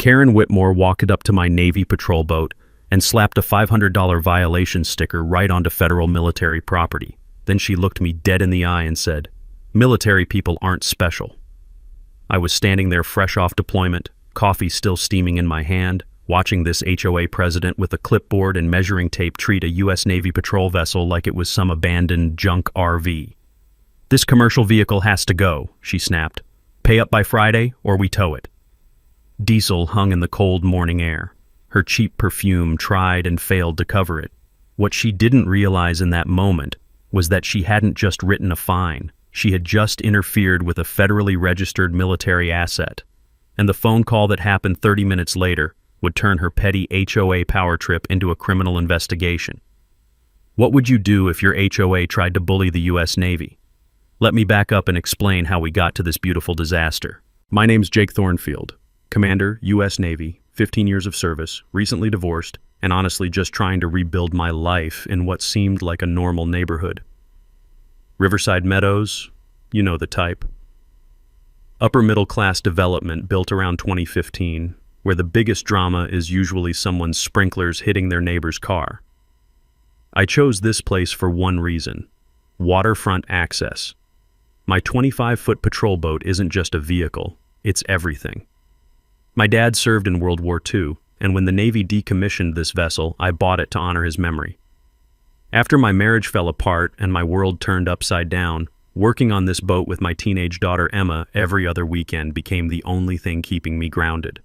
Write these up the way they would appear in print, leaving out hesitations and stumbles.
Karen Whitmore walked up to my Navy patrol boat and slapped a $500 violation sticker right onto federal military property. Then she looked me dead in the eye and said, "Military people aren't special." I was standing there fresh off deployment, coffee still steaming in my hand, watching this HOA president with a clipboard and measuring tape treat a U.S. Navy patrol vessel like it was some abandoned junk RV. "This commercial vehicle has to go," she snapped. "Pay up by Friday or we tow it." Diesel hung in the cold morning air. Her cheap perfume tried and failed to cover it. What she didn't realize in that moment was that she hadn't just written a fine. She had just interfered with a federally registered military asset. And the phone call that happened 30 minutes later would turn her petty HOA power trip into a criminal investigation. What would you do if your HOA tried to bully the U.S. Navy? Let me back up and explain how we got to this beautiful disaster. My name's Jake Thornfield, Commander, U.S. Navy, 15 years of service, recently divorced, and honestly just trying to rebuild my life in what seemed like a normal neighborhood. Riverside Meadows, you know the type. Upper middle class development built around 2015, where the biggest drama is usually someone's sprinklers hitting their neighbor's car. I chose this place for one reason: waterfront access. My 25-foot patrol boat isn't just a vehicle, it's everything. My dad served in World War II, and when the Navy decommissioned this vessel, I bought it to honor his memory. After my marriage fell apart and my world turned upside down, working on this boat with my teenage daughter Emma every other weekend became the only thing keeping me grounded.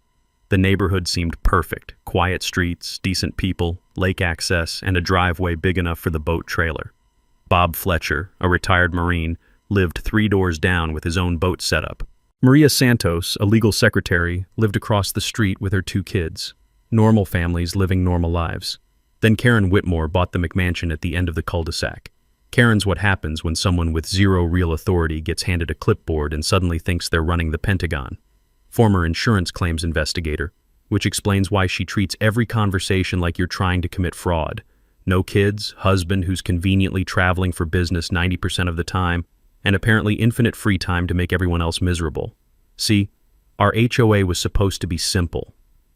The neighborhood seemed perfect: quiet streets, decent people, lake access, and a driveway big enough for the boat trailer. Bob Fletcher, a retired Marine, lived 3 doors down with his own boat setup. Maria Santos, a legal secretary, lived across the street with her 2 kids. Normal families living normal lives. Then Karen Whitmore bought the McMansion at the end of the cul-de-sac. Karen's what happens when someone with zero real authority gets handed a clipboard and suddenly thinks they're running the Pentagon. Former insurance claims investigator, which explains why she treats every conversation like you're trying to commit fraud. No kids, husband who's conveniently traveling for business 90% of the time, and apparently infinite free time to make everyone else miserable. See, our HOA was supposed to be simple.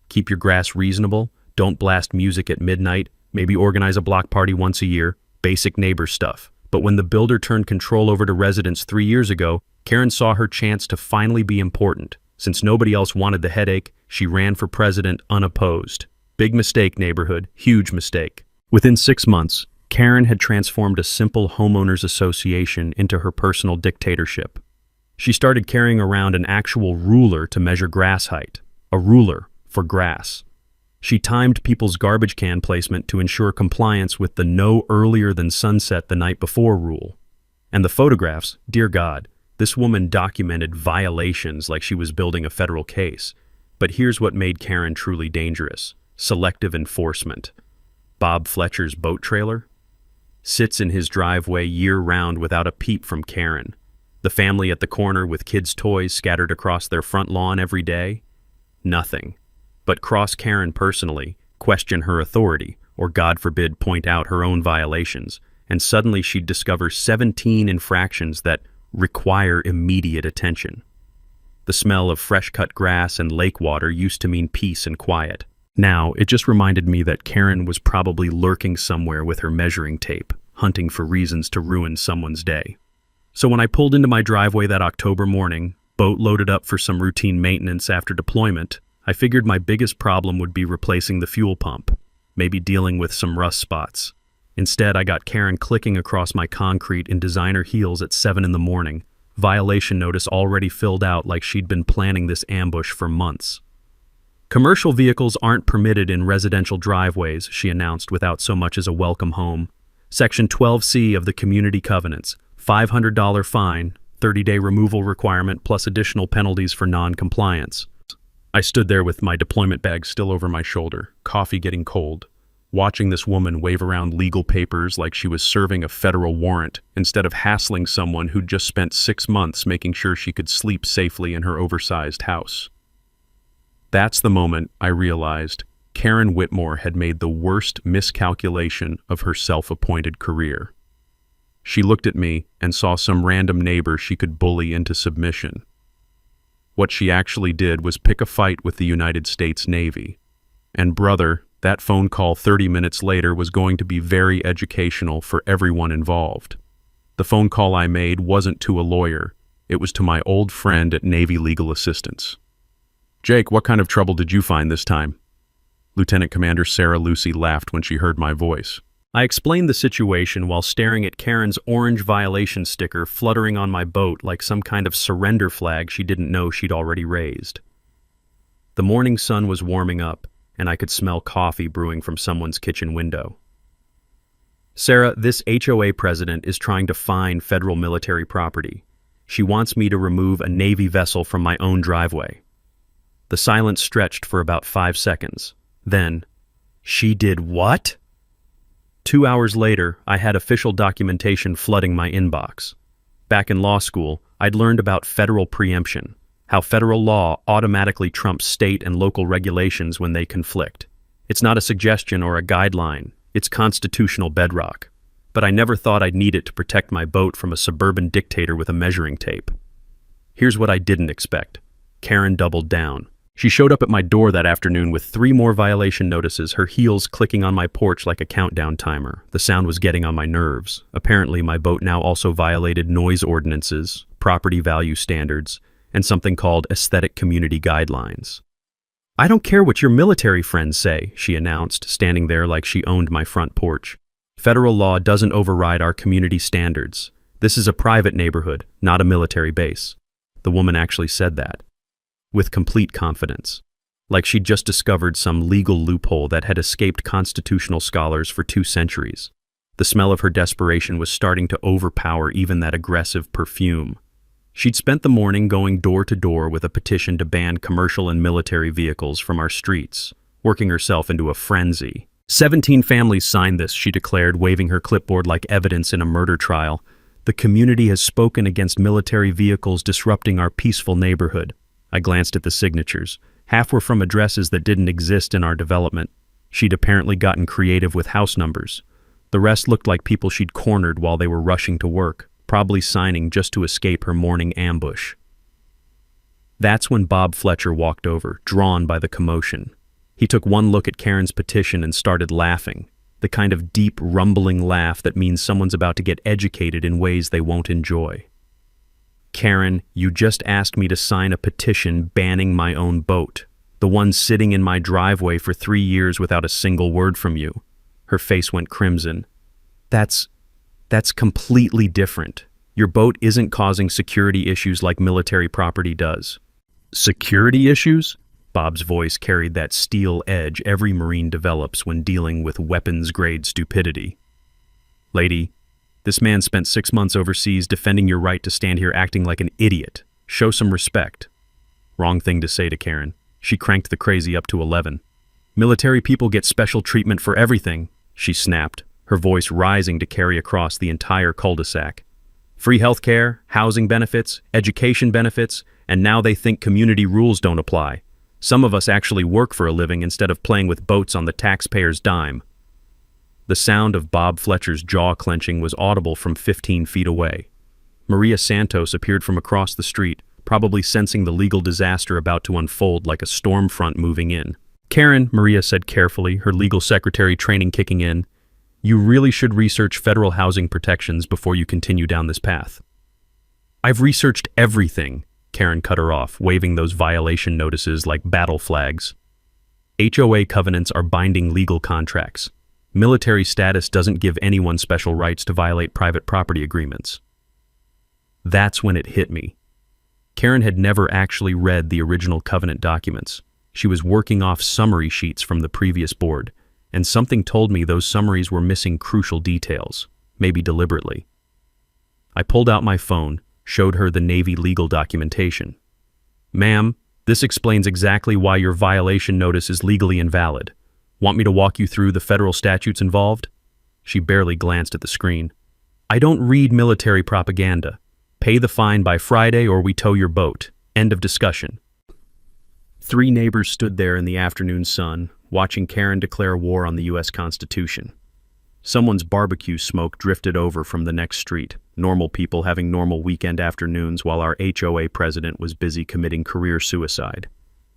Keep your grass reasonable, don't blast music at midnight, maybe organize a block party once a year, basic neighbor stuff. But when the builder turned control over to residents 3 years ago, Karen saw her chance to finally be important. Since nobody else wanted the headache, she ran for president unopposed. Big mistake, neighborhood, huge mistake. Within 6 months, Karen had transformed a simple homeowners association into her personal dictatorship. She started carrying around an actual ruler to measure grass height, a ruler for grass. She timed people's garbage can placement to ensure compliance with the no earlier than sunset the night before rule. And the photographs, dear God, this woman documented violations like she was building a federal case. But here's what made Karen truly dangerous: selective enforcement. Bob Fletcher's boat trailer sits in his driveway year-round without a peep from Karen. The family at the corner with kids' toys scattered across their front lawn every day? Nothing. But cross Karen personally, question her authority, or God forbid point out her own violations, and suddenly she'd discover 17 infractions that require immediate attention. The smell of fresh-cut grass and lake water used to mean peace and quiet. Now, it just reminded me that Karen was probably lurking somewhere with her measuring tape, hunting for reasons to ruin someone's day. So when I pulled into my driveway that October morning, boat loaded up for some routine maintenance after deployment, I figured my biggest problem would be replacing the fuel pump, maybe dealing with some rust spots. Instead, I got Karen clicking across my concrete in designer heels at 7 in the morning, violation notice already filled out like she'd been planning this ambush for months. "Commercial vehicles aren't permitted in residential driveways," she announced without so much as a welcome home. Section 12C of the Community Covenants, $500 fine, 30-day removal requirement plus additional penalties for non-compliance. I stood there with my deployment bag still over my shoulder, coffee getting cold, watching this woman wave around legal papers like she was serving a federal warrant instead of hassling someone who'd just spent 6 months making sure she could sleep safely in her oversized house. That's the moment I realized Karen Whitmore had made the worst miscalculation of her self-appointed career. She looked at me and saw some random neighbor she could bully into submission. What she actually did was pick a fight with the United States Navy. And brother, that phone call 30 minutes later was going to be very educational for everyone involved. The phone call I made wasn't to a lawyer. It was to my old friend at Navy Legal Assistance. "Jake, what kind of trouble did you find this time?" Lieutenant Commander Sarah Lucy laughed when she heard my voice. I explained the situation while staring at Karen's orange violation sticker fluttering on my boat like some kind of surrender flag she didn't know she'd already raised. The morning sun was warming up, and I could smell coffee brewing from someone's kitchen window. "Sarah, this HOA president is trying to fine federal military property. She wants me to remove a Navy vessel from my own driveway." The silence stretched for about 5 seconds. Then, "She did what?" 2 hours later, I had official documentation flooding my inbox. Back in law school, I'd learned about federal preemption, how federal law automatically trumps state and local regulations when they conflict. It's not a suggestion or a guideline, it's constitutional bedrock. But I never thought I'd need it to protect my boat from a suburban dictator with a measuring tape. Here's what I didn't expect. Karen doubled down. She showed up at my door that afternoon with 3 more violation notices, her heels clicking on my porch like a countdown timer. The sound was getting on my nerves. Apparently, my boat now also violated noise ordinances, property value standards, and something called aesthetic community guidelines. "I don't care what your military friends say," she announced, standing there like she owned my front porch. "Federal law doesn't override our community standards. This is a private neighborhood, not a military base." The woman actually said that, with complete confidence, like she'd just discovered some legal loophole that had escaped constitutional scholars for 2 centuries. The smell of her desperation was starting to overpower even that aggressive perfume. She'd spent the morning going door to door with a petition to ban commercial and military vehicles from our streets, working herself into a frenzy. 17 families signed this, she declared, waving her clipboard like evidence in a murder trial. "The community has spoken against military vehicles disrupting our peaceful neighborhood." I glanced at the signatures. Half were from addresses that didn't exist in our development. She'd apparently gotten creative with house numbers. The rest looked like people she'd cornered while they were rushing to work, probably signing just to escape her morning ambush. That's when Bob Fletcher walked over, drawn by the commotion. He took one look at Karen's petition and started laughing, the kind of deep, rumbling laugh that means someone's about to get educated in ways they won't enjoy. "Karen, you just asked me to sign a petition banning my own boat, the one sitting in my driveway for 3 years without a single word from you." Her face went crimson. That's completely different. Your boat isn't causing security issues like military property does." "Security issues?" Bob's voice carried that steel edge every Marine develops when dealing with weapons-grade stupidity. "Lady, this man spent 6 months overseas defending your right to stand here acting like an idiot. Show some respect." Wrong thing to say to Karen. She cranked the crazy up to 11. "Military people get special treatment for everything," she snapped, her voice rising to carry across the entire cul-de-sac. "Free health care, housing benefits, education benefits, and now they think community rules don't apply. Some of us actually work for a living instead of playing with boats on the taxpayer's dime." The sound of Bob Fletcher's jaw clenching was audible from 15 feet away. Maria Santos appeared from across the street, probably sensing the legal disaster about to unfold like a storm front moving in. "Karen," Maria said carefully, her legal secretary training kicking in, "you really should research federal housing protections before you continue down this path." "I've researched everything," Karen cut her off, waving those violation notices like battle flags. "HOA covenants are binding legal contracts. Military status doesn't give anyone special rights to violate private property agreements." That's when it hit me. Karen had never actually read the original covenant documents. She was working off summary sheets from the previous board, and something told me those summaries were missing crucial details, maybe deliberately. I pulled out my phone, showed her the Navy legal documentation. "Ma'am, this explains exactly why your violation notice is legally invalid. Want me to walk you through the federal statutes involved?" She barely glanced at the screen. "I don't read military propaganda. Pay the fine by Friday or we tow your boat. End of discussion." 3 neighbors stood there in the afternoon sun, watching Karen declare war on the U.S. Constitution. Someone's barbecue smoke drifted over from the next street, normal people having normal weekend afternoons while our HOA president was busy committing career suicide.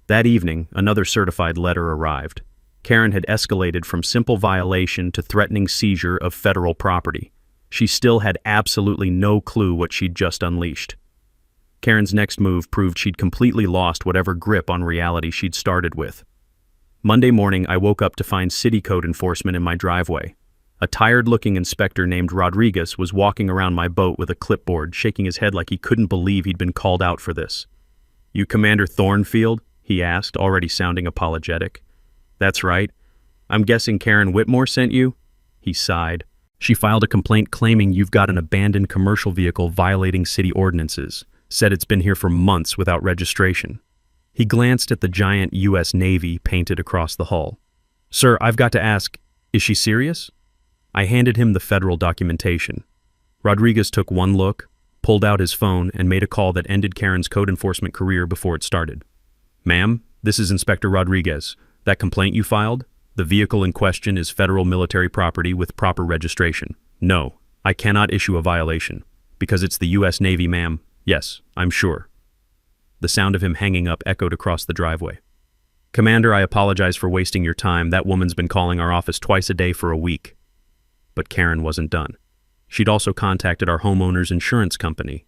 That evening, another certified letter arrived. Karen had escalated from simple violation to threatening seizure of federal property. She still had absolutely no clue what she'd just unleashed. Karen's next move proved she'd completely lost whatever grip on reality she'd started with. Monday morning, I woke up to find city code enforcement in my driveway. A tired-looking inspector named Rodriguez was walking around my boat with a clipboard, shaking his head like he couldn't believe he'd been called out for this. "You Commander Thornfield?" he asked, already sounding apologetic. "That's right. I'm guessing Karen Whitmore sent you?" He sighed. "She filed a complaint claiming you've got an abandoned commercial vehicle violating city ordinances. Said it's been here for months without registration." He glanced at the giant U.S. Navy painted across the hull. "Sir, I've got to ask, is she serious?" I handed him the federal documentation. Rodriguez took one look, pulled out his phone, and made a call that ended Karen's code enforcement career before it started. "Ma'am, this is Inspector Rodriguez. That complaint you filed? The vehicle in question is federal military property with proper registration. No, I cannot issue a violation. Because it's the U.S. Navy, ma'am. Yes, I'm sure." The sound of him hanging up echoed across the driveway. "Commander, I apologize for wasting your time. That woman's been calling our office twice a day for a week." But Karen wasn't done. She'd also contacted our homeowner's insurance company.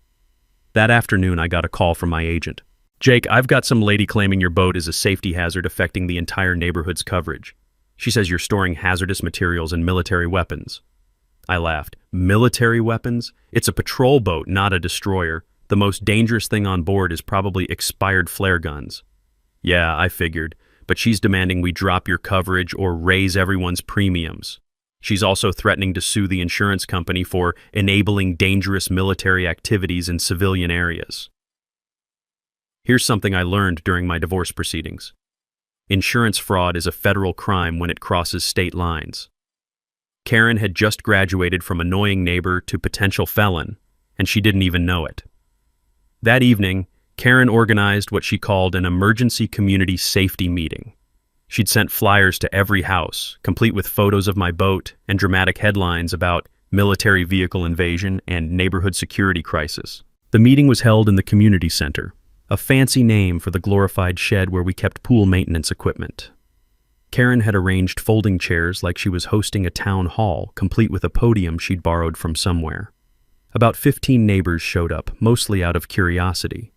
That afternoon, I got a call from my agent. "Jake, I've got some lady claiming your boat is a safety hazard affecting the entire neighborhood's coverage. She says you're storing hazardous materials and military weapons." I laughed. "Military weapons? It's a patrol boat, not a destroyer. The most dangerous thing on board is probably expired flare guns." "Yeah, I figured, but she's demanding we drop your coverage or raise everyone's premiums. She's also threatening to sue the insurance company for enabling dangerous military activities in civilian areas." Here's something I learned during my divorce proceedings. Insurance fraud is a federal crime when it crosses state lines. Karen had just graduated from annoying neighbor to potential felon, and she didn't even know it. That evening, Karen organized what she called an emergency community safety meeting. She'd sent flyers to every house, complete with photos of my boat and dramatic headlines about military vehicle invasion and neighborhood security crisis. The meeting was held in the community center, a fancy name for the glorified shed where we kept pool maintenance equipment. Karen had arranged folding chairs like she was hosting a town hall, complete with a podium she'd borrowed from somewhere. About 15 neighbors showed up, mostly out of curiosity.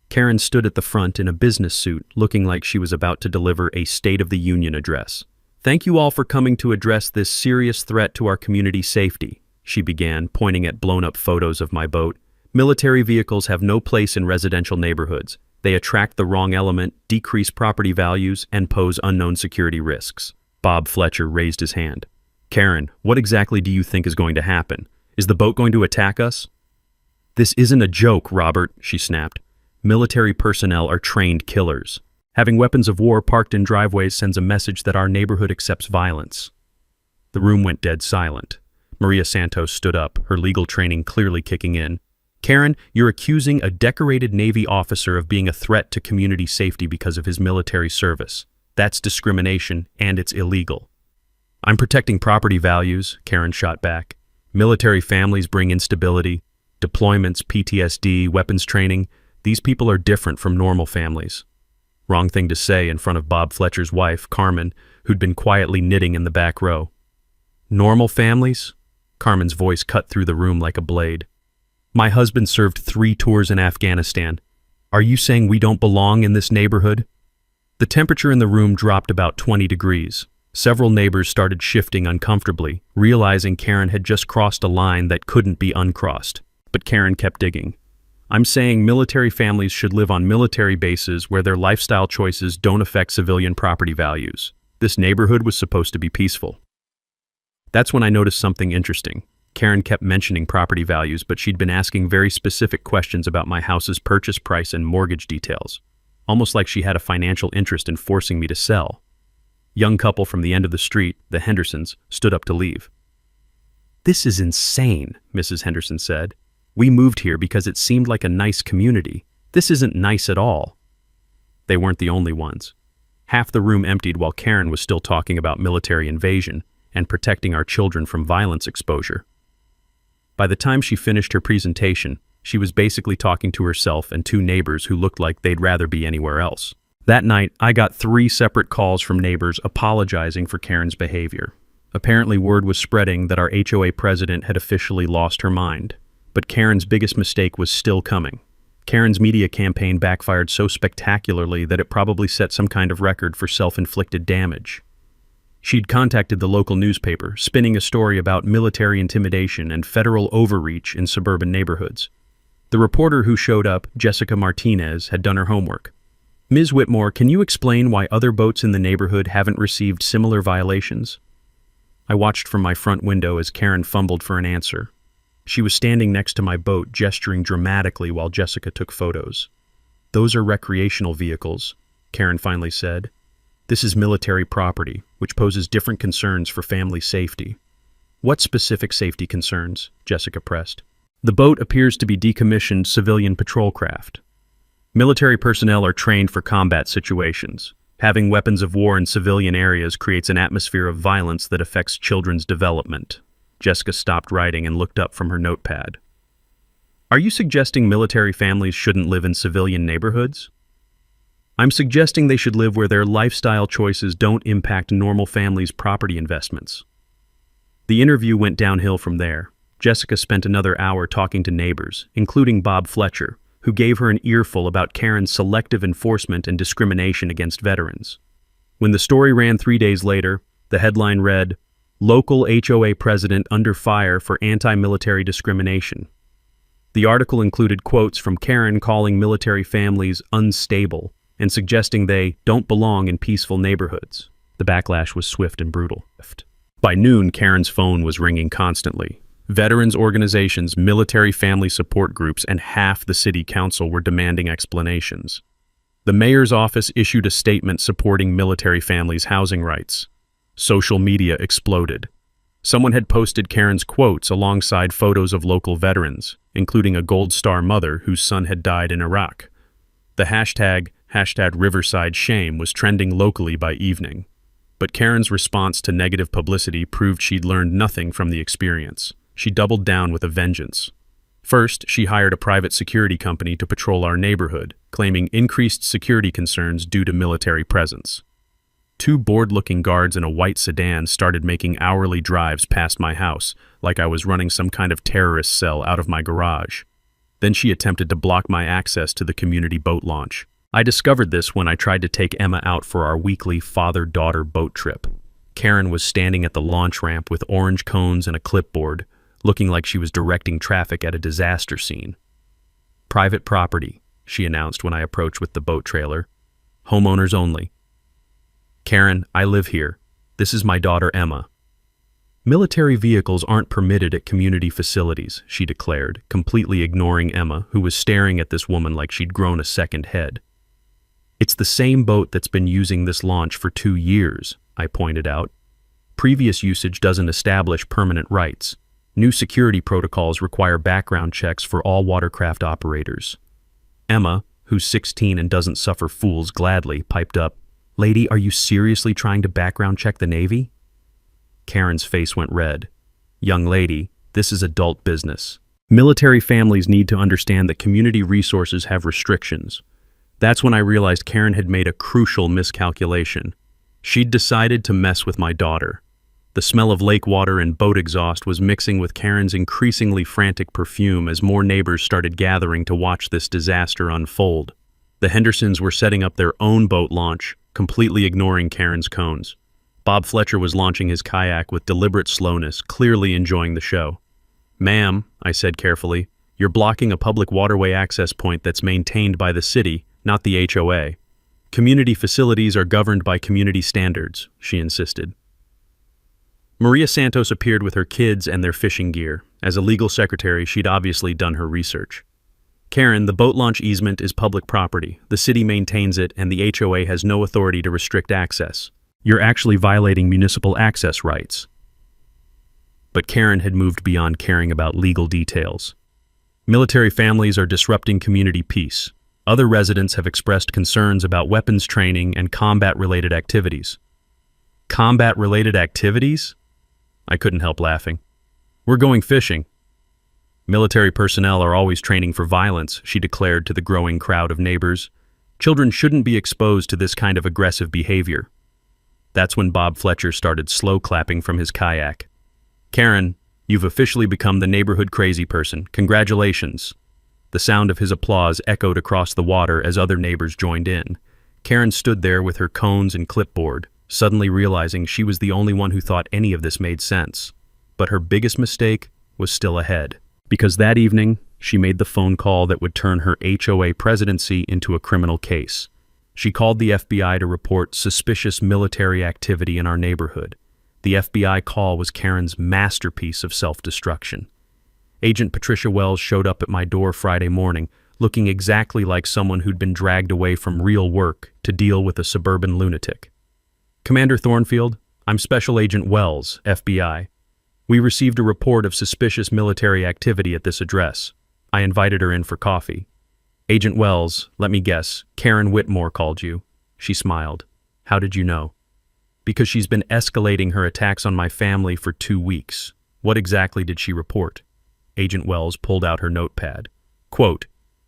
Karen stood at the front in a business suit, looking like she was about to deliver a State of the Union address. "Thank you all for coming to address this serious threat to our community safety," she began, pointing at blown-up photos of my boat. "Military vehicles have no place in residential neighborhoods. They attract the wrong element, decrease property values, and pose unknown security risks." Bob Fletcher raised his hand. "Karen, what exactly do you think is going to happen? Is the boat going to attack us?" "This isn't a joke, Robert," she snapped. "Military personnel are trained killers. Having weapons of war parked in driveways sends a message that our neighborhood accepts violence." The room went dead silent. Maria Santos stood up, her legal training clearly kicking in. "Karen, you're accusing a decorated Navy officer of being a threat to community safety because of his military service. That's discrimination, and it's illegal." "I'm protecting property values," Karen shot back. "Military families bring instability, deployments, PTSD, weapons training. These people are different from normal families." Wrong thing to say in front of Bob Fletcher's wife, Carmen, who'd been quietly knitting in the back row. "Normal families?" Carmen's voice cut through the room like a blade. "My husband served 3 tours in Afghanistan. Are you saying we don't belong in this neighborhood?" The temperature in the room dropped about 20 degrees. Several neighbors started shifting uncomfortably, realizing Karen had just crossed a line that couldn't be uncrossed. But Karen kept digging. "I'm saying military families should live on military bases where their lifestyle choices don't affect civilian property values. This neighborhood was supposed to be peaceful." That's when I noticed something interesting. Karen kept mentioning property values, but she'd been asking very specific questions about my house's purchase price and mortgage details, almost like she had a financial interest in forcing me to sell. Young couple from the end of the street, the Hendersons, stood up to leave. "This is insane," Mrs. Henderson said. "We moved here because it seemed like a nice community. This isn't nice at all." They weren't the only ones. Half the room emptied while Karen was still talking about military invasion, and protecting our children from violence exposure. By the time she finished her presentation, she was basically talking to herself and two neighbors who looked like they'd rather be anywhere else. That night, I got 3 separate calls from neighbors apologizing for Karen's behavior. Apparently, word was spreading that our HOA president had officially lost her mind. But Karen's biggest mistake was still coming. Karen's media campaign backfired so spectacularly that it probably set some kind of record for self-inflicted damage. She'd contacted the local newspaper, spinning a story about military intimidation and federal overreach in suburban neighborhoods. The reporter who showed up, Jessica Martinez, had done her homework. "Ms. Whitmore, can you explain why other boats in the neighborhood haven't received similar violations?" I watched from my front window as Karen fumbled for an answer. She was standing next to my boat, gesturing dramatically while Jessica took photos. "Those are recreational vehicles," Karen finally said. "This is military property, which poses different concerns for family safety." "What specific safety concerns?" Jessica pressed. "The boat appears to be decommissioned civilian patrol craft. Military personnel are trained for combat situations. Having weapons of war in civilian areas creates an atmosphere of violence that affects children's development." Jessica stopped writing and looked up from her notepad. "Are you suggesting military families shouldn't live in civilian neighborhoods?" "I'm suggesting they should live where their lifestyle choices don't impact normal families' property investments." The interview went downhill from there. Jessica spent another hour talking to neighbors, including Bob Fletcher, who gave her an earful about Karen's selective enforcement and discrimination against veterans. When the story ran 3 days later, the headline read, "Local HOA President Under Fire for Anti-Military Discrimination." The article included quotes from Karen calling military families unstable and suggesting they don't belong in peaceful neighborhoods. The backlash was swift and brutal. By noon, Karen's phone was ringing constantly. Veterans organizations, military family support groups, and half the city council were demanding explanations. The mayor's office issued a statement supporting military families' housing rights. Social media exploded. Someone had posted Karen's quotes alongside photos of local veterans, including a Gold Star mother whose son had died in Iraq. The hashtag Riverside Shame was trending locally by evening. But Karen's response to negative publicity proved she'd learned nothing from the experience. She doubled down with a vengeance. First, she hired a private security company to patrol our neighborhood, claiming increased security concerns due to military presence. 2 bored-looking guards in a white sedan started making hourly drives past my house, like I was running some kind of terrorist cell out of my garage. Then she attempted to block my access to the community boat launch. I discovered this when I tried to take Emma out for our weekly father-daughter boat trip. Karen was standing at the launch ramp with orange cones and a clipboard, looking like she was directing traffic at a disaster scene. "Private property," she announced when I approached with the boat trailer. "Homeowners only." "Karen, I live here. This is my daughter Emma." "Military vehicles aren't permitted at community facilities," she declared, completely ignoring Emma, who was staring at this woman like she'd grown a second head. "It's the same boat that's been using this launch for 2 years," I pointed out. "Previous usage doesn't establish permanent rights. New security protocols require background checks for all watercraft operators." Emma, who's 16 and doesn't suffer fools gladly, piped up, "Lady, are you seriously trying to background check the Navy?" Karen's face went red. "Young lady, this is adult business. Military families need to understand that community resources have restrictions." That's when I realized Karen had made a crucial miscalculation. She'd decided to mess with my daughter. The smell of lake water and boat exhaust was mixing with Karen's increasingly frantic perfume as more neighbors started gathering to watch this disaster unfold. The Hendersons were setting up their own boat launch, completely ignoring Karen's cones. Bob Fletcher was launching his kayak with deliberate slowness, clearly enjoying the show. "Ma'am," I said carefully, "you're blocking a public waterway access point that's maintained by the city, not the HOA. Community facilities are governed by community standards," she insisted. Maria Santos appeared with her kids and their fishing gear. As a legal secretary, she'd obviously done her research. "Karen, the boat launch easement is public property. The city maintains it, and the HOA has no authority to restrict access. You're actually violating municipal access rights." But Karen had moved beyond caring about legal details. "Military families are disrupting community peace. Other residents have expressed concerns about weapons training and combat-related activities." "Combat-related activities?" I couldn't help laughing. We're going fishing. Military personnel are always training for violence, she declared to the growing crowd of neighbors. Children shouldn't be exposed to this kind of aggressive behavior. That's when Bob Fletcher started slow clapping from his kayak. Karen, you've officially become the neighborhood crazy person. Congratulations. The sound of his applause echoed across the water as other neighbors joined in. Karen stood there with her cones and clipboard, suddenly realizing she was the only one who thought any of this made sense. But her biggest mistake was still ahead. Because that evening, she made the phone call that would turn her HOA presidency into a criminal case. She called the FBI to report suspicious military activity in our neighborhood. The FBI call was Karen's masterpiece of self-destruction. Agent Patricia Wells showed up at my door Friday morning, looking exactly like someone who'd been dragged away from real work to deal with a suburban lunatic. Commander Thornfield, I'm Special Agent Wells, FBI. We received a report of suspicious military activity at this address. I invited her in for coffee. Agent Wells, let me guess, Karen Whitmore called you. She smiled. How did you know? Because she's been escalating her attacks on my family for 2 weeks. What exactly did she report? Agent Wells pulled out her notepad. Quote,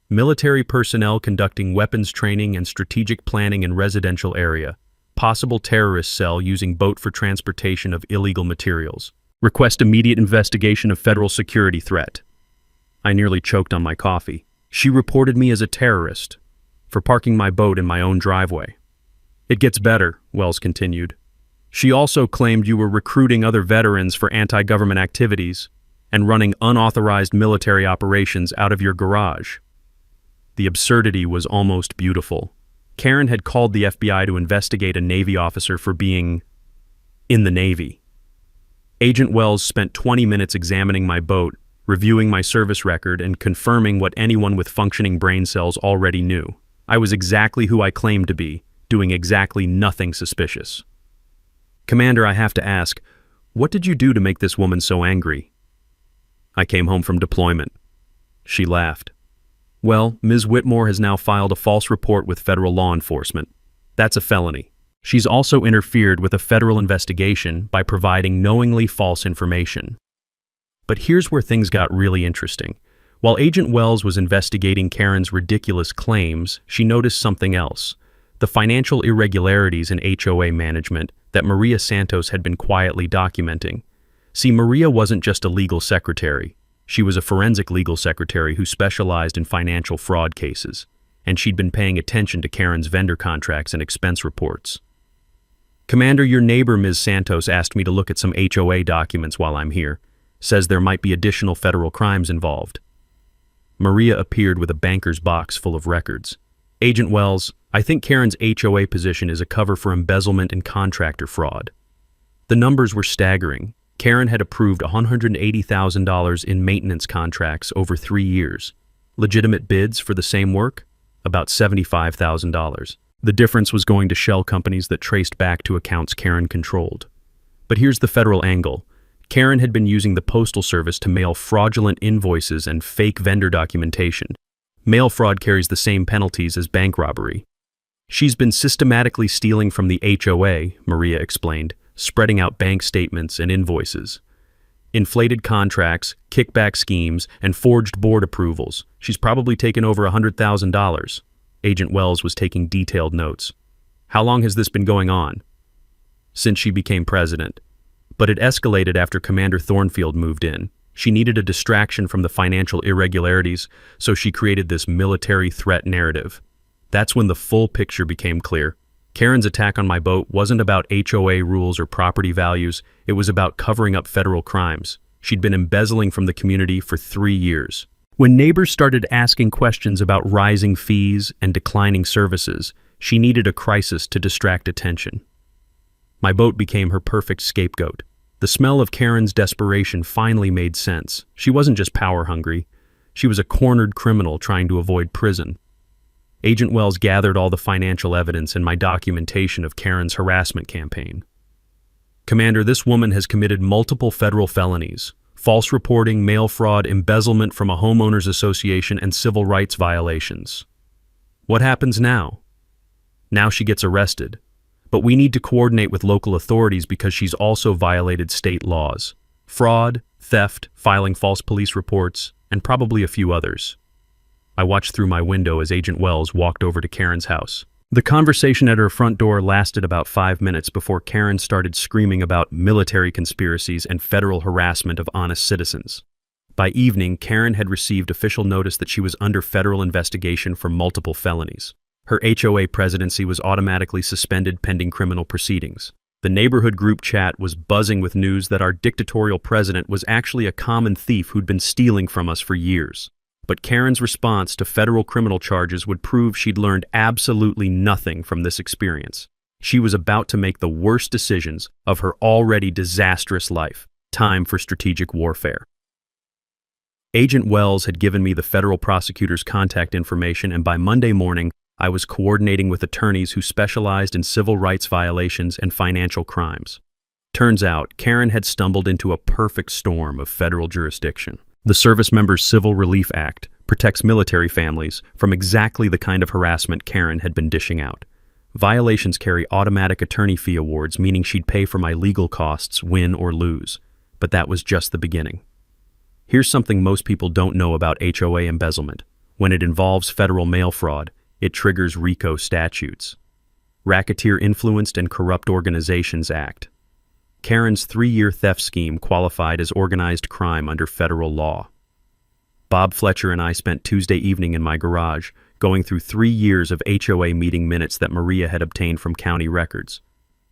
military personnel conducting weapons training and strategic planning in residential area. Possible terrorist cell using boat for transportation of illegal materials. Request immediate investigation of federal security threat. I nearly choked on my coffee. She reported me as a terrorist for parking my boat in my own driveway. It gets better, Wells continued. She also claimed you were recruiting other veterans for anti-government activities and running unauthorized military operations out of your garage. The absurdity was almost beautiful. Karen had called the FBI to investigate a Navy officer for being in the Navy. Agent Wells spent 20 minutes examining my boat, reviewing my service record, and confirming what anyone with functioning brain cells already knew. I was exactly who I claimed to be, doing exactly nothing suspicious. Commander, I have to ask, what did you do to make this woman so angry? I came home from deployment. She laughed. Well, Ms. Whitmore has now filed a false report with federal law enforcement. That's a felony. She's also interfered with a federal investigation by providing knowingly false information. But here's where things got really interesting. While Agent Wells was investigating Karen's ridiculous claims, she noticed something else: the financial irregularities in HOA management that Maria Santos had been quietly documenting. See, Maria wasn't just a legal secretary. She was a forensic legal secretary who specialized in financial fraud cases, and she'd been paying attention to Karen's vendor contracts and expense reports. Commander, your neighbor, Ms. Santos, asked me to look at some HOA documents while I'm here. Says there might be additional federal crimes involved. Maria appeared with a banker's box full of records. Agent Wells, I think Karen's HOA position is a cover for embezzlement and contractor fraud. The numbers were staggering. Karen had approved $180,000 in maintenance contracts over 3 years. Legitimate bids for the same work? About $75,000. The difference was going to shell companies that traced back to accounts Karen controlled. But here's the federal angle. Karen had been using the Postal Service to mail fraudulent invoices and fake vendor documentation. Mail fraud carries the same penalties as bank robbery. She's been systematically stealing from the HOA, Maria explained, spreading out bank statements and invoices. Inflated contracts, kickback schemes, and forged board approvals. She's probably taken over $100,000. Agent Wells was taking detailed notes. How long has this been going on? Since she became president. But it escalated after Commander Thornfield moved in. She needed a distraction from the financial irregularities, so she created this military threat narrative. That's when the full picture became clear. Karen's attack on my boat wasn't about HOA rules or property values. It was about covering up federal crimes. She'd been embezzling from the community for 3 years. When neighbors started asking questions about rising fees and declining services, she needed a crisis to distract attention. My boat became her perfect scapegoat. The smell of Karen's desperation finally made sense. She wasn't just power-hungry. She was a cornered criminal trying to avoid prison. Agent Wells gathered all the financial evidence in my documentation of Karen's harassment campaign. Commander, this woman has committed multiple federal felonies: false reporting, mail fraud, embezzlement from a homeowners association, and civil rights violations. What happens now? Now she gets arrested. But we need to coordinate with local authorities because she's also violated state laws. Fraud, theft, filing false police reports, and probably a few others. I watched through my window as Agent Wells walked over to Karen's house. The conversation at her front door lasted about 5 minutes before Karen started screaming about military conspiracies and federal harassment of honest citizens. By evening, Karen had received official notice that she was under federal investigation for multiple felonies. Her HOA presidency was automatically suspended pending criminal proceedings. The neighborhood group chat was buzzing with news that our dictatorial president was actually a common thief who'd been stealing from us for years. But Karen's response to federal criminal charges would prove she'd learned absolutely nothing from this experience. She was about to make the worst decisions of her already disastrous life. Time for strategic warfare. Agent Wells had given me the federal prosecutor's contact information, and by Monday morning, I was coordinating with attorneys who specialized in civil rights violations and financial crimes. Turns out, Karen had stumbled into a perfect storm of federal jurisdiction. The Service Members Civil Relief Act protects military families from exactly the kind of harassment Karen had been dishing out. Violations carry automatic attorney fee awards, meaning she'd pay for my legal costs, win or lose. But that was just the beginning. Here's something most people don't know about HOA embezzlement. When it involves federal mail fraud, it triggers RICO statutes. Racketeer Influenced and Corrupt Organizations Act. Karen's 3-year theft scheme qualified as organized crime under federal law. Bob Fletcher and I spent Tuesday evening in my garage, going through 3 years of HOA meeting minutes that Maria had obtained from county records.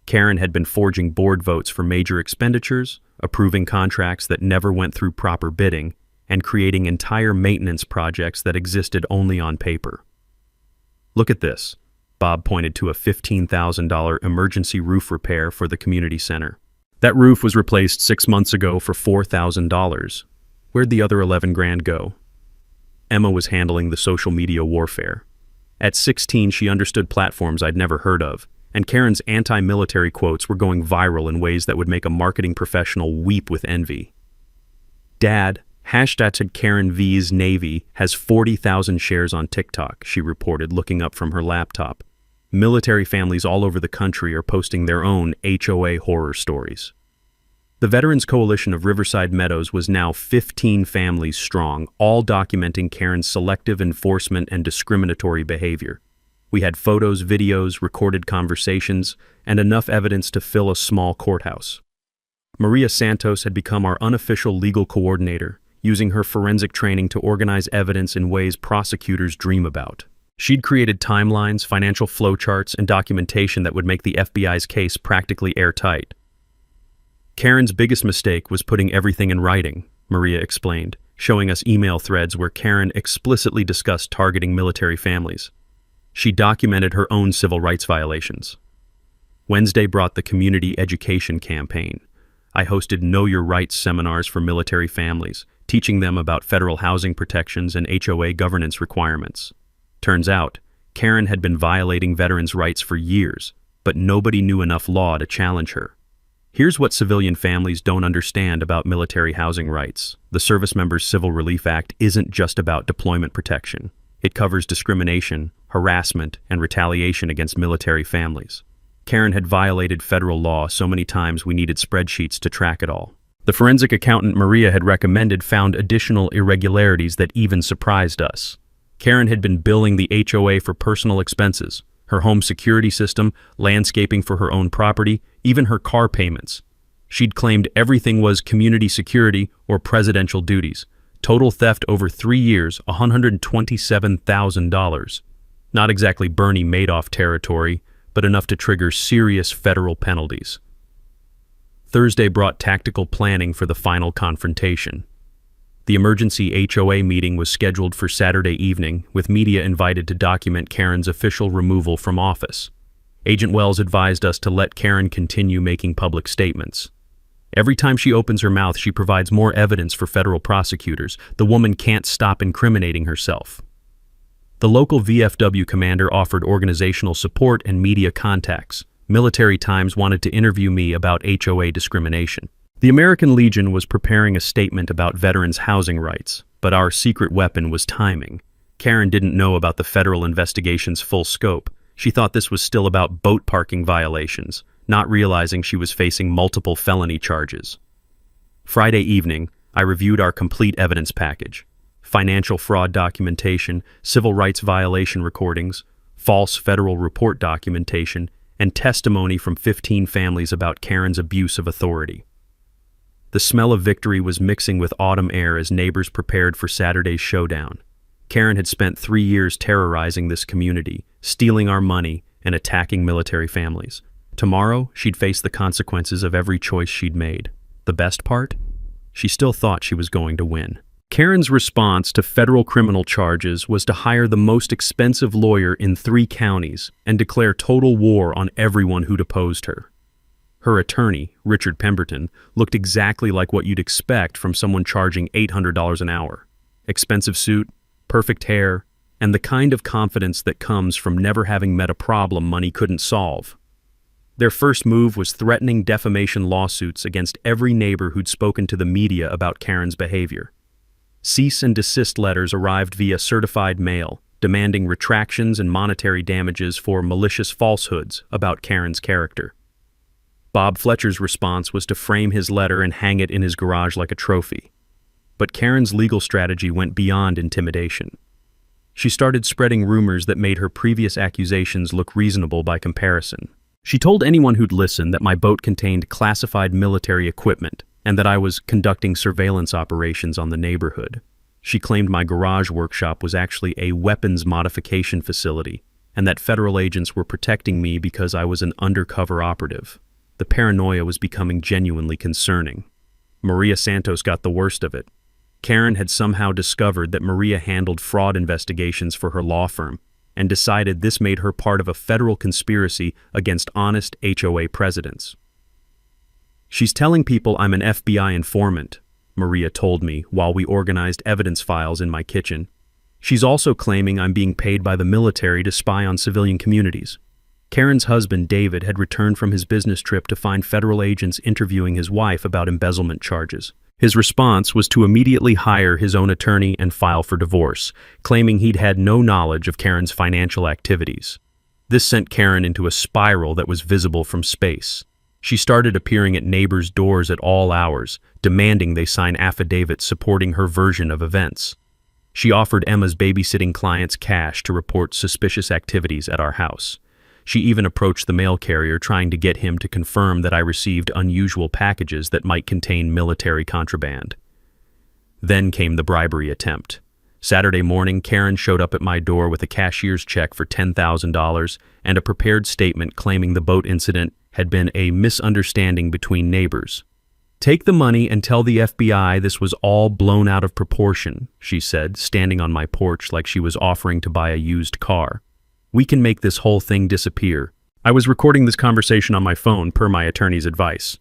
Karen had been forging board votes for major expenditures, approving contracts that never went through proper bidding, and creating entire maintenance projects that existed only on paper. Look at this. Bob pointed to a $15,000 emergency roof repair for the community center. That roof was replaced 6 months ago for $4,000. Where'd the other 11 grand go? Emma was handling the social media warfare. At 16, she understood platforms I'd never heard of, and Karen's anti-military quotes were going viral in ways that would make a marketing professional weep with envy. Dad, hashtag Karen V's Navy has 40,000 shares on TikTok, she reported, looking up from her laptop. Military families all over the country are posting their own HOA horror stories. The Veterans Coalition of Riverside Meadows was now 15 families strong, all documenting Karen's selective enforcement and discriminatory behavior. We had photos, videos, recorded conversations, and enough evidence to fill a small courthouse. Maria Santos had become our unofficial legal coordinator, using her forensic training to organize evidence in ways prosecutors dream about. She'd created timelines, financial flowcharts, and documentation that would make the FBI's case practically airtight. Karen's biggest mistake was putting everything in writing, Maria explained, showing us email threads where Karen explicitly discussed targeting military families. She documented her own civil rights violations. Wednesday brought the community education campaign. I hosted Know Your Rights seminars for military families, teaching them about federal housing protections and HOA governance requirements. Turns out, Karen had been violating veterans' rights for years, but nobody knew enough law to challenge her. Here's what civilian families don't understand about military housing rights. The Service Members Civil Relief Act isn't just about deployment protection. It covers discrimination, harassment, and retaliation against military families. Karen had violated federal law so many times we needed spreadsheets to track it all. The forensic accountant Maria had recommended found additional irregularities that even surprised us. Karen had been billing the HOA for personal expenses, her home security system, landscaping for her own property, even her car payments. She'd claimed everything was community security or presidential duties. Total theft over 3 years, $127,000. Not exactly Bernie Madoff territory, but enough to trigger serious federal penalties. Thursday brought tactical planning for the final confrontation. The emergency HOA meeting was scheduled for Saturday evening, with media invited to document Karen's official removal from office. Agent Wells advised us to let Karen continue making public statements. Every time she opens her mouth, she provides more evidence for federal prosecutors. The woman can't stop incriminating herself. The local VFW commander offered organizational support and media contacts. Military Times wanted to interview me about HOA discrimination. The American Legion was preparing a statement about veterans' housing rights, but our secret weapon was timing. Karen didn't know about the federal investigation's full scope. She thought this was still about boat parking violations, not realizing she was facing multiple felony charges. Friday evening, I reviewed our complete evidence package: financial fraud documentation, civil rights violation recordings, false federal report documentation, and testimony from 15 families about Karen's abuse of authority. The smell of victory was mixing with autumn air as neighbors prepared for Saturday's showdown. Karen had spent 3 years terrorizing this community, stealing our money, and attacking military families. Tomorrow, she'd face the consequences of every choice she'd made. The best part? She still thought she was going to win. Karen's response to federal criminal charges was to hire the most expensive lawyer in 3 counties and declare total war on everyone who'd opposed her. Her attorney, Richard Pemberton, looked exactly like what you'd expect from someone charging $800 an hour. Expensive suit, perfect hair, and the kind of confidence that comes from never having met a problem money couldn't solve. Their first move was threatening defamation lawsuits against every neighbor who'd spoken to the media about Karen's behavior. Cease and desist letters arrived via certified mail, demanding retractions and monetary damages for malicious falsehoods about Karen's character. Bob Fletcher's response was to frame his letter and hang it in his garage like a trophy. But Karen's legal strategy went beyond intimidation. She started spreading rumors that made her previous accusations look reasonable by comparison. She told anyone who'd listen that my boat contained classified military equipment and that I was conducting surveillance operations on the neighborhood. She claimed my garage workshop was actually a weapons modification facility and that federal agents were protecting me because I was an undercover operative. The paranoia was becoming genuinely concerning. Maria Santos got the worst of it. Karen had somehow discovered that Maria handled fraud investigations for her law firm and decided this made her part of a federal conspiracy against honest HOA presidents. "She's telling people I'm an FBI informant," Maria told me while we organized evidence files in my kitchen. "She's also claiming I'm being paid by the military to spy on civilian communities." Karen's husband, David, had returned from his business trip to find federal agents interviewing his wife about embezzlement charges. His response was to immediately hire his own attorney and file for divorce, claiming he'd had no knowledge of Karen's financial activities. This sent Karen into a spiral that was visible from space. She started appearing at neighbors' doors at all hours, demanding they sign affidavits supporting her version of events. She offered Emma's babysitting clients cash to report suspicious activities at our house. She even approached the mail carrier trying to get him to confirm that I received unusual packages that might contain military contraband. Then came the bribery attempt. Saturday morning, Karen showed up at my door with a cashier's check for $10,000 and a prepared statement claiming the boat incident had been a misunderstanding between neighbors. "Take the money and tell the FBI this was all blown out of proportion," she said, standing on my porch like she was offering to buy a used car. "We can make this whole thing disappear." I was recording this conversation on my phone per my attorney's advice.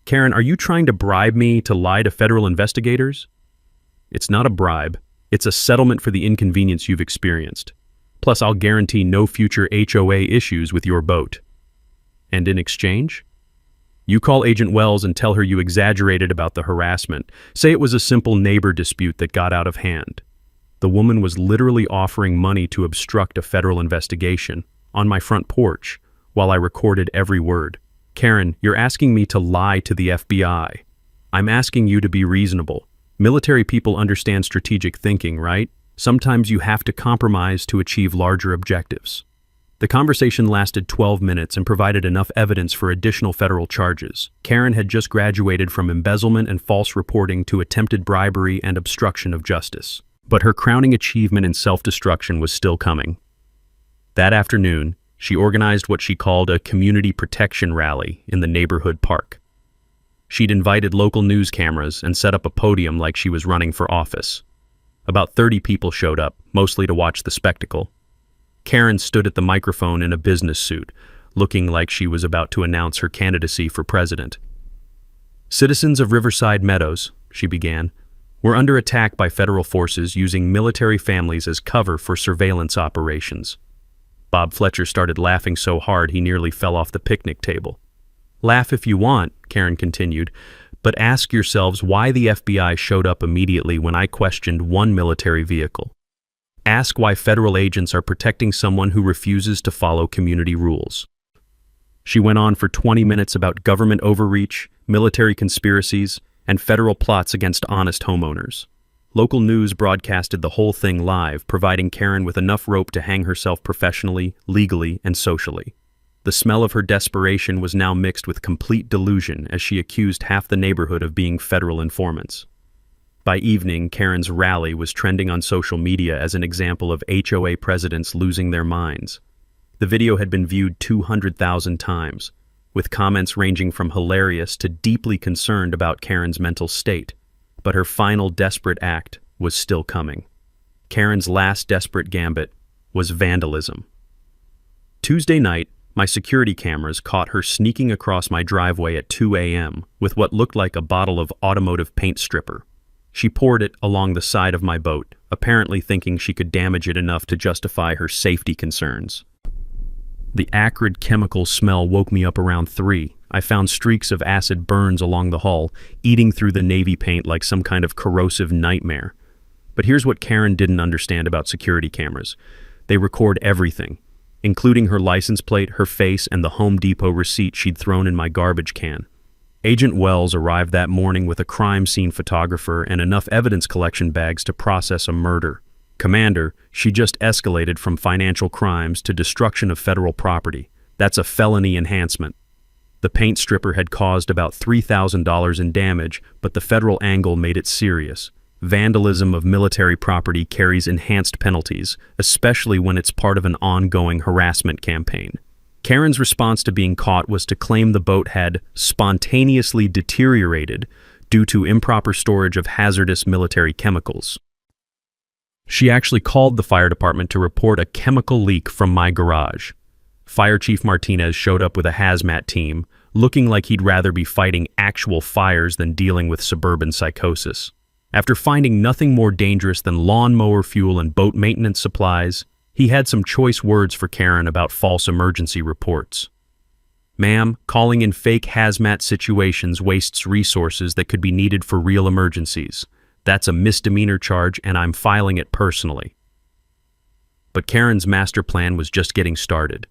"Karen, are you trying to bribe me to lie to federal investigators?" "It's not a bribe. It's a settlement for the inconvenience you've experienced. Plus, I'll guarantee no future HOA issues with your boat." "And in exchange?" "You call Agent Wells and tell her you exaggerated about the harassment. Say it was a simple neighbor dispute that got out of hand." The woman was literally offering money to obstruct a federal investigation on my front porch while I recorded every word. "Karen, you're asking me to lie to the FBI. I'm asking you to be reasonable. Military people understand strategic thinking, right? Sometimes you have to compromise to achieve larger objectives." The conversation lasted 12 minutes and provided enough evidence for additional federal charges. Karen had just graduated from embezzlement and false reporting to attempted bribery and obstruction of justice. But her crowning achievement in self-destruction was still coming. That afternoon, she organized what she called a community protection rally in the neighborhood park. She'd invited local news cameras and set up a podium like she was running for office. About 30 people showed up, mostly to watch the spectacle. Karen stood at the microphone in a business suit, looking like she was about to announce her candidacy for president. "Citizens of Riverside Meadows," she began, "we're under attack by federal forces using military families as cover for surveillance operations." Bob Fletcher started laughing so hard he nearly fell off the picnic table. "Laugh if you want," Karen continued, "but ask yourselves why the FBI showed up immediately when I questioned one military vehicle. Ask why federal agents are protecting someone who refuses to follow community rules. She went on for 20 minutes about government overreach, military conspiracies, and federal plots against honest homeowners. Local news broadcasted the whole thing live, providing Karen with enough rope to hang herself professionally, legally, and socially. The smell of her desperation was now mixed with complete delusion as she accused half the neighborhood of being federal informants. By evening, Karen's rally was trending on social media as an example of HOA presidents losing their minds. The video had been viewed 200,000 times, with comments ranging from hilarious to deeply concerned about Karen's mental state. But her final desperate act was still coming. Karen's last desperate gambit was vandalism. Tuesday night, my security cameras caught her sneaking across my driveway at 2 a.m. with what looked like a bottle of automotive paint stripper. She poured it along the side of my boat, apparently thinking she could damage it enough to justify her safety concerns. The acrid chemical smell woke me up around 3. I found streaks of acid burns along the hull, eating through the navy paint like some kind of corrosive nightmare. But here's what Karen didn't understand about security cameras. They record everything, including her license plate, her face, and the Home Depot receipt she'd thrown in my garbage can. Agent Wells arrived that morning with a crime scene photographer and enough evidence collection bags to process a murder. Commander, she just escalated from financial crimes to destruction of federal property. That's a felony enhancement. The paint stripper had caused about $3,000 in damage, but the federal angle made it serious. Vandalism of military property carries enhanced penalties, especially when it's part of an ongoing harassment campaign. Karen's response to being caught was to claim the boat had spontaneously deteriorated due to improper storage of hazardous military chemicals. She actually called the fire department to report a chemical leak from my garage. Fire Chief Martinez showed up with a hazmat team, looking like he'd rather be fighting actual fires than dealing with suburban psychosis. After finding nothing more dangerous than lawnmower fuel and boat maintenance supplies, he had some choice words for Karen about false emergency reports. "Ma'am, calling in fake hazmat situations wastes resources that could be needed for real emergencies. That's a misdemeanor charge and I'm filing it personally." But Karen's master plan was just getting started.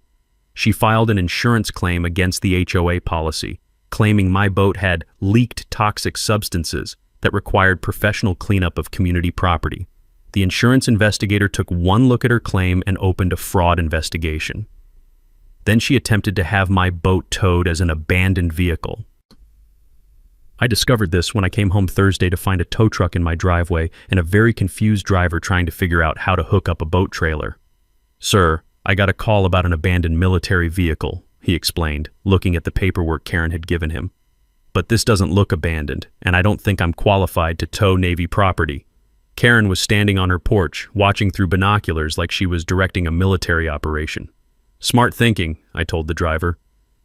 She filed an insurance claim against the HOA policy, claiming my boat had leaked toxic substances that required professional cleanup of community property. The insurance investigator took one look at her claim and opened a fraud investigation. Then she attempted to have my boat towed as an abandoned vehicle. I discovered this when I came home Thursday to find a tow truck in my driveway and a very confused driver trying to figure out how to hook up a boat trailer. "Sir, I got a call about an abandoned military vehicle," he explained, looking at the paperwork Karen had given him. "But this doesn't look abandoned, and I don't think I'm qualified to tow Navy property." Karen was standing on her porch, watching through binoculars like she was directing a military operation. "Smart thinking," I told the driver.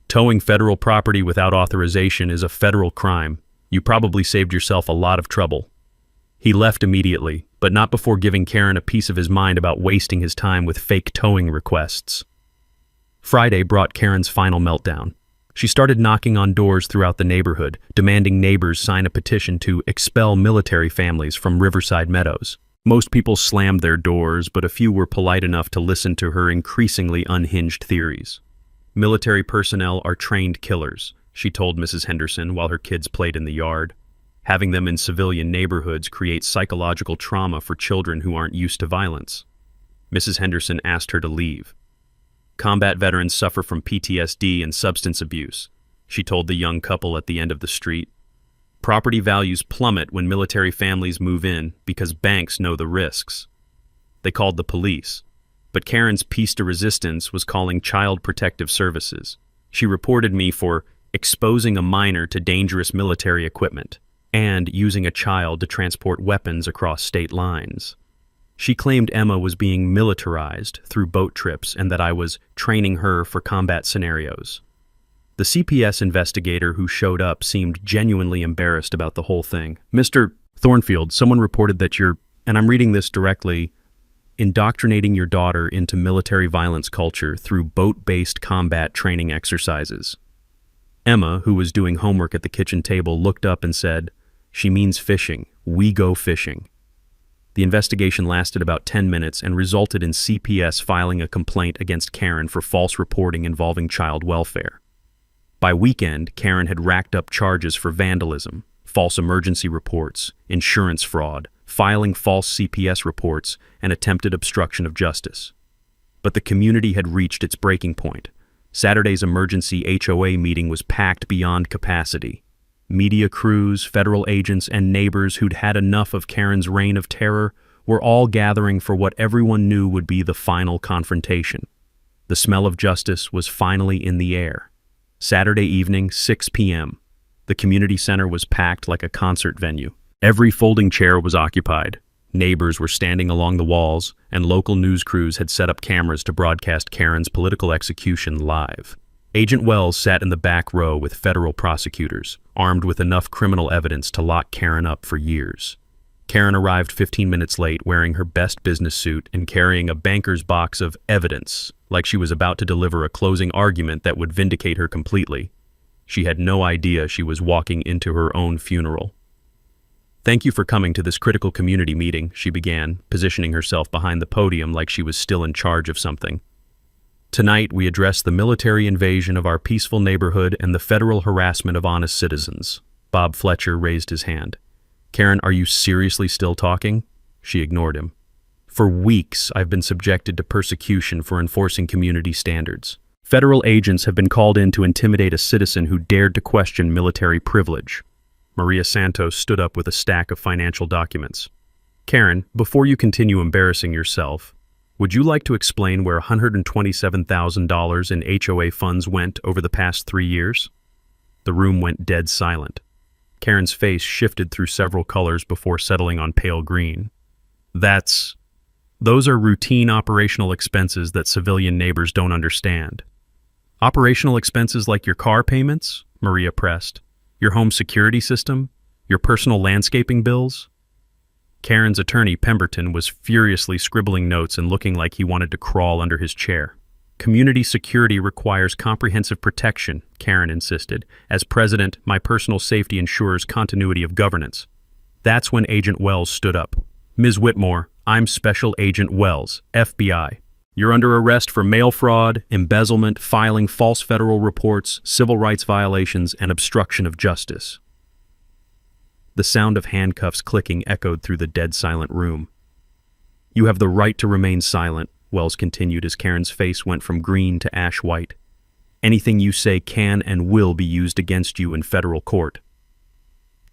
"Towing federal property without authorization is a federal crime. You probably saved yourself a lot of trouble." He left immediately, but not before giving Karen a piece of his mind about wasting his time with fake towing requests. Friday brought Karen's final meltdown. She started knocking on doors throughout the neighborhood, demanding neighbors sign a petition to expel military families from Riverside Meadows. Most people slammed their doors, but a few were polite enough to listen to her increasingly unhinged theories. "Military personnel are trained killers," she told Mrs. Henderson while her kids played in the yard. "Having them in civilian neighborhoods creates psychological trauma for children who aren't used to violence." Mrs. Henderson asked her to leave. "Combat veterans suffer from PTSD and substance abuse," she told the young couple at the end of the street. "Property values plummet when military families move in because banks know the risks." They called the police, but Karen's piece de resistance was calling Child Protective Services. She reported me for exposing a minor to dangerous military equipment and using a child to transport weapons across state lines. She claimed Emma was being militarized through boat trips and that I was training her for combat scenarios. The CPS investigator who showed up seemed genuinely embarrassed about the whole thing. "Mr. Thornfield, someone reported that you're, and I'm reading this directly, indoctrinating your daughter into military violence culture through boat-based combat training exercises." Emma, who was doing homework at the kitchen table, looked up and said, "She means fishing. We go fishing." The investigation lasted about 10 minutes and resulted in CPS filing a complaint against Karen for false reporting involving child welfare. By weekend, Karen had racked up charges for vandalism, false emergency reports, insurance fraud, filing false CPS reports, and attempted obstruction of justice. But the community had reached its breaking point. Saturday's emergency HOA meeting was packed beyond capacity. Media crews, federal agents, and neighbors who'd had enough of Karen's reign of terror were all gathering for what everyone knew would be the final confrontation. The smell of justice was finally in the air. Saturday evening, 6 p.m. The community center was packed like a concert venue. Every folding chair was occupied. Neighbors were standing along the walls, and local news crews had set up cameras to broadcast Karen's political execution live. Agent Wells sat in the back row with federal prosecutors, armed with enough criminal evidence to lock Karen up for years. Karen arrived 15 minutes late wearing her best business suit and carrying a banker's box of evidence, like she was about to deliver a closing argument that would vindicate her completely. She had no idea she was walking into her own funeral. "Thank you for coming to this critical community meeting," she began, positioning herself behind the podium like she was still in charge of something. "Tonight, we address the military invasion of our peaceful neighborhood and the federal harassment of honest citizens." Bob Fletcher raised his hand. "Karen, are you seriously still talking?" She ignored him. "For weeks, I've been subjected to persecution for enforcing community standards. Federal agents have been called in to intimidate a citizen who dared to question military privilege." Maria Santos stood up with a stack of financial documents. "Karen, before you continue embarrassing yourself, would you like to explain where $127,000 in HOA funds went over the past 3 years? The room went dead silent. Karen's face shifted through several colors before settling on pale green. Those are routine operational expenses that civilian neighbors don't understand. Operational expenses like your car payments? Maria pressed. Your home security system? Your personal landscaping bills? Karen's attorney, Pemberton, was furiously scribbling notes and looking like he wanted to crawl under his chair. Community security requires comprehensive protection, Karen insisted. As president, my personal safety ensures continuity of governance. That's when Agent Wells stood up. Ms. Whitmore, I'm Special Agent Wells, FBI. You're under arrest for mail fraud, embezzlement, filing false federal reports, civil rights violations, and obstruction of justice. The sound of handcuffs clicking echoed through the dead silent room. You have the right to remain silent, Wells continued as Karen's face went from green to ash white. Anything you say can and will be used against you in federal court.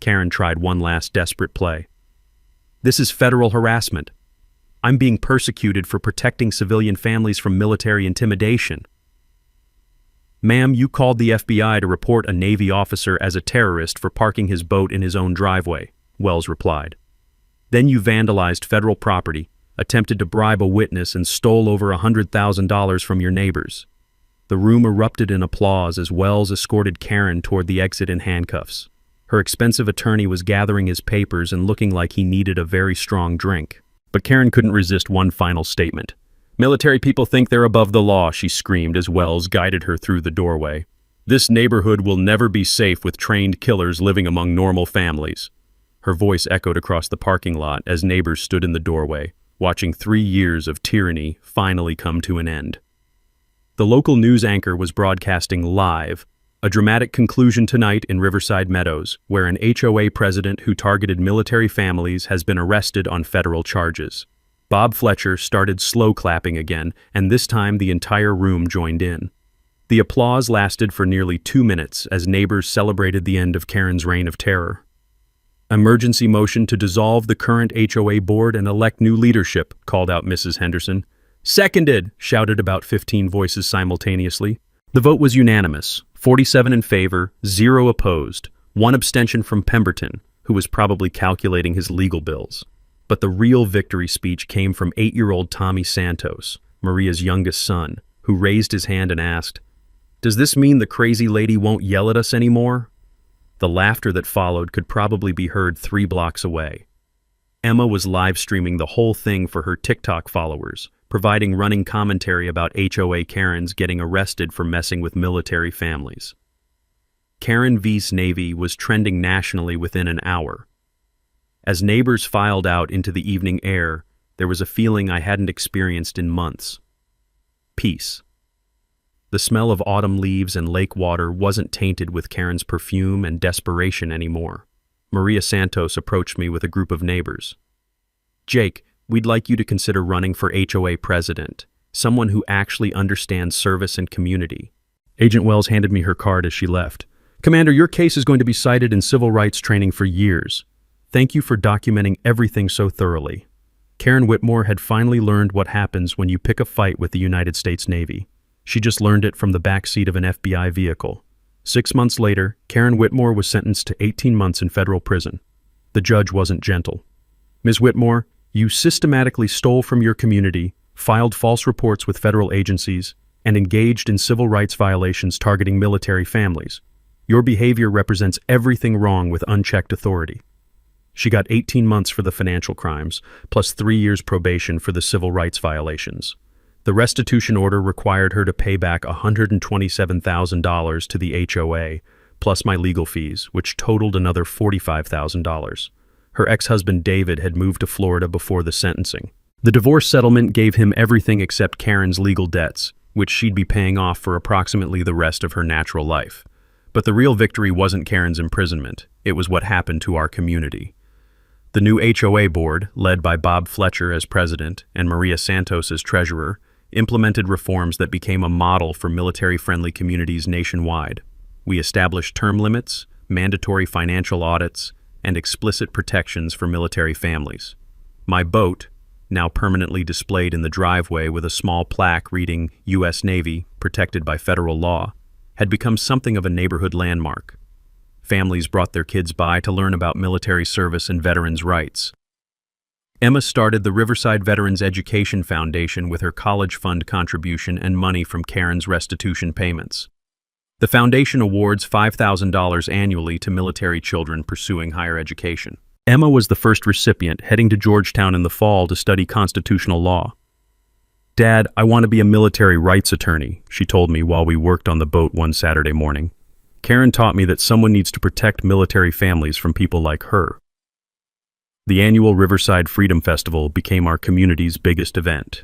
Karen tried one last desperate play. This is federal harassment. I'm being persecuted for protecting civilian families from military intimidation. Ma'am, you called the FBI to report a Navy officer as a terrorist for parking his boat in his own driveway, Wells replied. Then you vandalized federal property, attempted to bribe a witness, and stole over $100,000 from your neighbors. The room erupted in applause as Wells escorted Karen toward the exit in handcuffs. Her expensive attorney was gathering his papers and looking like he needed a very strong drink. But Karen couldn't resist one final statement. Military people think they're above the law, she screamed as Wells guided her through the doorway. This neighborhood will never be safe with trained killers living among normal families. Her voice echoed across the parking lot as neighbors stood in the doorway, watching 3 years of tyranny finally come to an end. The local news anchor was broadcasting live, a dramatic conclusion tonight in Riverside Meadows, where an HOA president who targeted military families has been arrested on federal charges. Bob Fletcher started slow clapping again, and this time the entire room joined in. The applause lasted for nearly 2 minutes as neighbors celebrated the end of Karen's reign of terror. Emergency motion to dissolve the current HOA board and elect new leadership, called out Mrs. Henderson. Seconded, shouted about 15 voices simultaneously. The vote was unanimous, 47 in favor, 0 opposed, 1 abstention from Pemberton, who was probably calculating his legal bills. But the real victory speech came from 8-year-old Tommy Santos, Maria's youngest son, who raised his hand and asked, "Does this mean the crazy lady won't yell at us anymore?" The laughter that followed could probably be heard 3 blocks away. Emma was live streaming the whole thing for her TikTok followers, providing running commentary about HOA Karens getting arrested for messing with military families. Karen vs. Navy was trending nationally within an hour. As neighbors filed out into the evening air, there was a feeling I hadn't experienced in months. Peace. The smell of autumn leaves and lake water wasn't tainted with Karen's perfume and desperation anymore. Maria Santos approached me with a group of neighbors. "Jake, we'd like you to consider running for HOA president, someone who actually understands service and community." Agent Wells handed me her card as she left. "Commander, your case is going to be cited in civil rights training for years. Thank you for documenting everything so thoroughly." Karen Whitmore had finally learned what happens when you pick a fight with the United States Navy. She just learned it from the backseat of an FBI vehicle. 6 months later, Karen Whitmore was sentenced to 18 months in federal prison. The judge wasn't gentle. "Ms. Whitmore, you systematically stole from your community, filed false reports with federal agencies, and engaged in civil rights violations targeting military families. Your behavior represents everything wrong with unchecked authority." She got 18 months for the financial crimes, plus 3 years probation for the civil rights violations. The restitution order required her to pay back $127,000 to the HOA, plus my legal fees, which totaled another $45,000. Her ex-husband David had moved to Florida before the sentencing. The divorce settlement gave him everything except Karen's legal debts, which she'd be paying off for approximately the rest of her natural life. But the real victory wasn't Karen's imprisonment, it was what happened to our community. The new HOA board, led by Bob Fletcher as president and Maria Santos as treasurer, implemented reforms that became a model for military-friendly communities nationwide. We established term limits, mandatory financial audits, and explicit protections for military families. My boat, now permanently displayed in the driveway with a small plaque reading U.S. Navy, protected by federal law, had become something of a neighborhood landmark. Families brought their kids by to learn about military service and veterans' rights. Emma started the Riverside Veterans Education Foundation with her college fund contribution and money from Karen's restitution payments. The foundation awards $5,000 annually to military children pursuing higher education. Emma was the first recipient, heading to Georgetown in the fall to study constitutional law. "Dad, I want to be a military rights attorney," she told me while we worked on the boat one Saturday morning. Karen taught me that someone needs to protect military families from people like her. The annual Riverside Freedom Festival became our community's biggest event.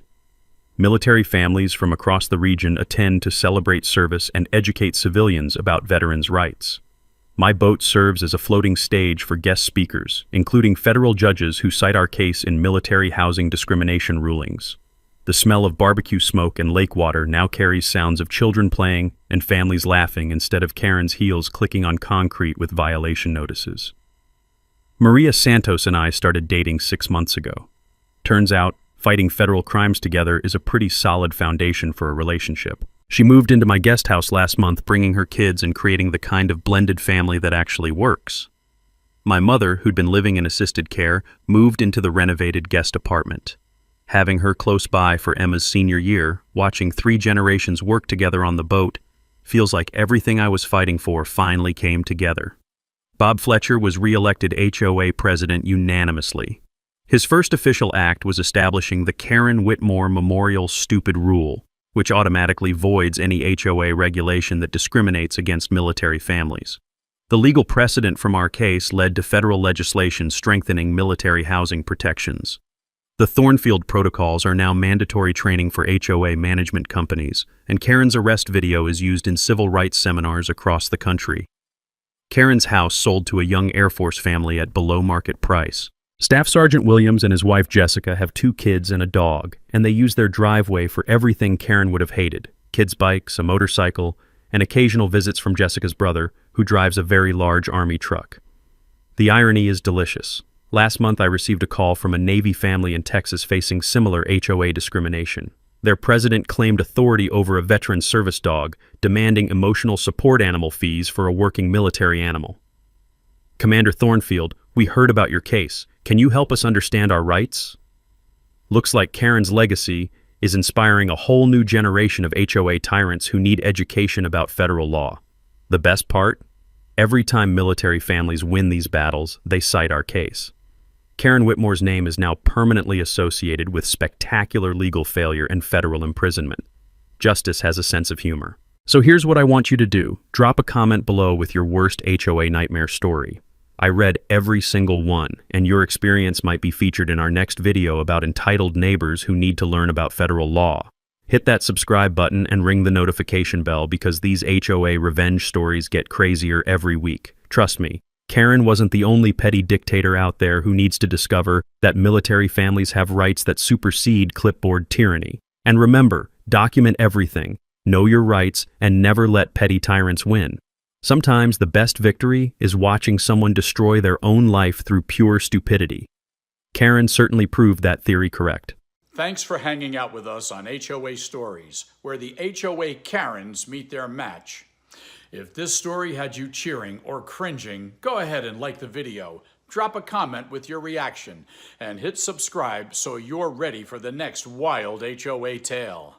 Military families from across the region attend to celebrate service and educate civilians about veterans' rights. My boat serves as a floating stage for guest speakers, including federal judges who cite our case in military housing discrimination rulings. The smell of barbecue smoke and lake water now carries sounds of children playing and families laughing instead of Karen's heels clicking on concrete with violation notices. Maria Santos and I started dating 6 months ago. Turns out, fighting federal crimes together is a pretty solid foundation for a relationship. She moved into my guest house last month, bringing her kids and creating the kind of blended family that actually works. My mother, who'd been living in assisted care, moved into the renovated guest apartment. Having her close by for Emma's senior year, watching 3 generations work together on the boat, feels like everything I was fighting for finally came together. Bob Fletcher was re-elected HOA president unanimously. His first official act was establishing the Karen Whitmore Memorial Stupid Rule, which automatically voids any HOA regulation that discriminates against military families. The legal precedent from our case led to federal legislation strengthening military housing protections. The Thornfield protocols are now mandatory training for HOA management companies, and Karen's arrest video is used in civil rights seminars across the country. Karen's house sold to a young Air Force family at below market price. Staff Sergeant Williams and his wife Jessica have 2 kids and a dog, and they use their driveway for everything Karen would have hated: kids' bikes, a motorcycle, and occasional visits from Jessica's brother, who drives a very large Army truck. The irony is delicious. Last month I received a call from a Navy family in Texas facing similar HOA discrimination. Their president claimed authority over a veteran service dog, demanding emotional support animal fees for a working military animal. "Commander Thornfield, we heard about your case. Can you help us understand our rights?" Looks like Karen's legacy is inspiring a whole new generation of HOA tyrants who need education about federal law. The best part? Every time military families win these battles, they cite our case. Karen Whitmore's name is now permanently associated with spectacular legal failure and federal imprisonment. Justice has a sense of humor. So here's what I want you to do. Drop a comment below with your worst HOA nightmare story. I read every single one, and your experience might be featured in our next video about entitled neighbors who need to learn about federal law. Hit that subscribe button and ring the notification bell because these HOA revenge stories get crazier every week. Trust me, Karen wasn't the only petty dictator out there who needs to discover that military families have rights that supersede clipboard tyranny. And remember, document everything, know your rights, and never let petty tyrants win. Sometimes the best victory is watching someone destroy their own life through pure stupidity. Karen certainly proved that theory correct. Thanks for hanging out with us on HOA Stories, where the HOA Karens meet their match. If this story had you cheering or cringing, go ahead and like the video, drop a comment with your reaction, and hit subscribe so you're ready for the next wild HOA tale.